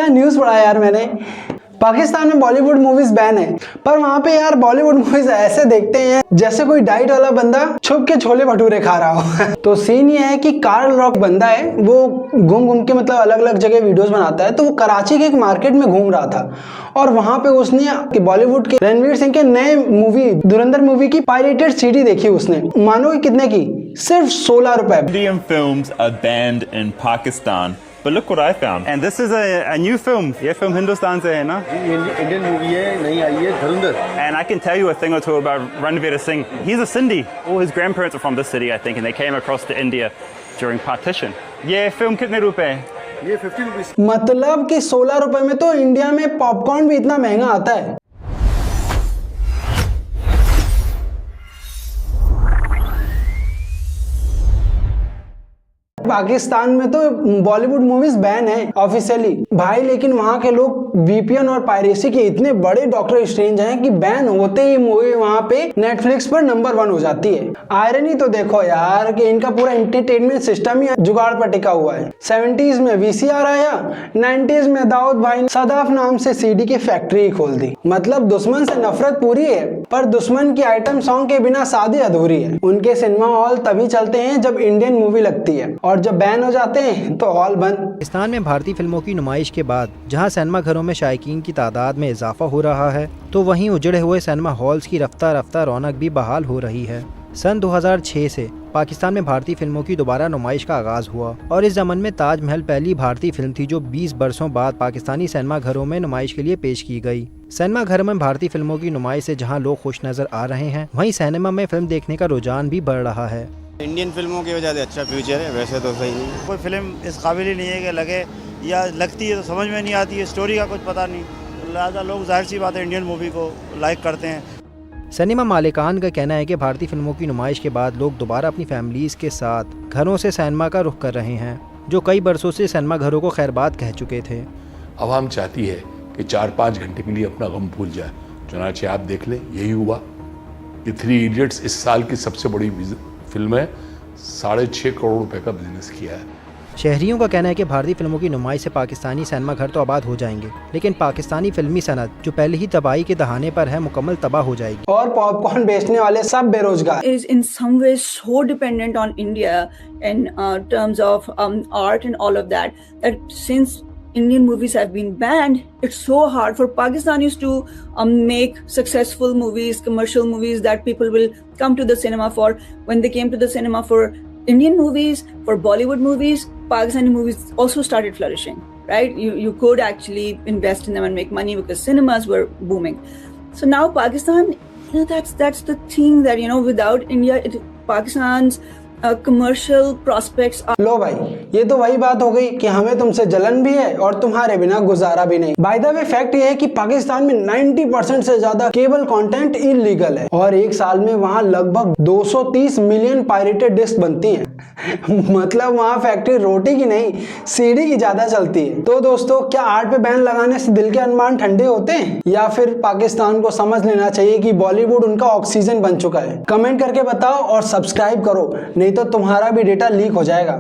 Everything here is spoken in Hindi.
न्यूज़ पढ़ा यार मैंने, पाकिस्तान में बॉलीवुड मूवीज बैन है, पर वहाँ पे यार बॉलीवुड मूवीज ऐसे देखते हैं जैसे कोई डाइट वाला बंदा छुप के छोले भटूरे खा रहा हो। तो सीन ये है कि कार्ल रॉक बंदा है, वो घूम घूम के मतलब अलग अलग जगह वीडियोस बनाता है। तो वो कराची के एक मार्केट में घूम रहा था और वहाँ पे उसने बॉलीवुड के रणवीर सिंह के नए मूवी धुरंधर मूवी की पायरेटेड सीडी देखी उसने। मानोगे कितने की? सिर्फ 16 रुपए। Indian films are banned in Pakistan. But look what I found. And this is a new film. ये film हिंदुस्तान से है ना? इंडियन मूवी है, नई आई है, धुरंधर। And I can tell you a thing or two about Ranveer Singh. He's a Sindhi. All his grandparents are from this city, I think, and they came across to India during partition. ये film कितने रुपए है? ये 50 रुपीस। मतलब कि 16 रुपए में तो इंडिया में पॉपकॉर्न भी इतना महंगा आता है। पाकिस्तान में तो बॉलीवुड मूवीज बैन है ऑफिशियली भाई, लेकिन वहाँ के लोग वीपीएन और पायरेसी के इतने बड़े डॉक्टर स्ट्रेंज हैं कि बैन होते ही मूवी वहाँ पे नेटफ्लिक्स पर नंबर 1 हो जाती है। आयरनी तो देखो यार कि इनका पूरा एंटरटेनमेंट सिस्टम ही जुगाड़ पर टिका हुआ है। 70s में वीसीआर आया, 90s में दाऊद भाई ने सदाफ नाम से सीडी की फैक्ट्री खोल दी। मतलब दुश्मन से नफरत पूरी है, पर दुश्मन की आइटम सॉन्ग के बिना शादी अधूरी है। उनके सिनेमा हॉल तभी चलते हैं जब इंडियन मूवी लगती है, और जब बैन हो जाते हैं तो हॉल बंद। पाकिस्तान में भारतीय फिल्मों की नुमाइश के बाद जहां सिनेमा घरों में शायकीन की तादाद में इजाफा हो रहा है, तो वहीं उजड़े हुए सिनेमा हॉल्स की रफ्तार रफ्तार रौनक भी बहाल हो रही है। सन 2006 से पाकिस्तान में भारतीय फिल्मों की दोबारा नुमाइश का आगाज हुआ और इस ज़मन में ताजमहल पहली भारतीय फिल्म थी जो 20 बरसों बाद पाकिस्तानी सिनेमा घरों में नुमाइश के लिए पेश की गई। सिनेमा घर में भारतीय फिल्मों की नुमाइश से जहां लोग खुश नजर आ रहे हैं, वहीं सिनेमा में फिल्म देखने का रुझान भी बढ़ रहा है। इंडियन फिल्मों की वजह से अच्छा फ्यूचर है, वैसे तो सही नहीं। कोई फिल्म इस काबिल ही नहीं है कि लगे, या लगती है तो समझ में नहीं आती है, स्टोरी का कुछ पता नहीं, लिहाजा लोग जाहिर सी बात है इंडियन मूवी को लाइक करते हैं। सिनेमा मालिकान का कहना है कि भारतीय फिल्मों की नुमाइश के बाद लोग दोबारा अपनी फैमिलीज के साथ घरों से सिनेमा का रुख कर रहे हैं, जो कई बरसों से सिनेमा घरों को खैरबाद कह चुके थे। आवाम चाहती है कि 4-5 घंटे के लिए अपना गम भूल जाए, चुनाचे आप देख लें यही हुआ कि 3 इडियट्स इस साल की सबसे बड़ी फिल्म है, 6.5 करोड़ रुपए का बिजनेस किया है। शहरियों का कहना है कि भारतीय फिल्मों की नुमाइश से पाकिस्तानी सिनेमा घर तो आबाद हो जाएंगे, लेकिन पाकिस्तानी फिल्मी सनत जो पहले ही तबाही के दहाने पर है, मुकम्मल तबाह हो जाएगी। और पॉपकॉर्न बेचने वाले सब बेरोजगार। Is in some ways so dependent on India in terms of art and all of that, that since Indian movies have been banned, it's so hard for Pakistanis to make successful movies, commercial movies that people will come to the cinema for. When they came to the cinema for Indian movies, for Bollywood movies, Pakistani movies also started flourishing, right? You could actually invest in them and make money because cinemas were booming. So now Pakistan, that's the thing that, without India, Pakistan's commercial prospects. लो भाई, ये तो वही बात हो गई कि हमें तुमसे जलन भी है और तुम्हारे बिना गुजारा भी नहीं। बाय द वे फैक्ट ये है कि पाकिस्तान में 90% से ज्यादा केबल कंटेंट इलीगल है और एक साल में वहाँ लगभग 230 मिलियन पायरेटेड डिस्क बनती हैं। मतलब वहाँ फैक्ट्री रोटी की नहीं, सीडी की ज्यादा चलती है। तो दोस्तों, क्या आर्ट पे बैन लगाने से दिल के अरमान ठंडे होते हैं, या फिर पाकिस्तान को समझ लेना चाहिए कि बॉलीवुड उनका ऑक्सीजन बन चुका है? कमेंट करके बताओ और सब्सक्राइब करो, नहीं तो तुम्हारा भी डेटा लीक हो जाएगा।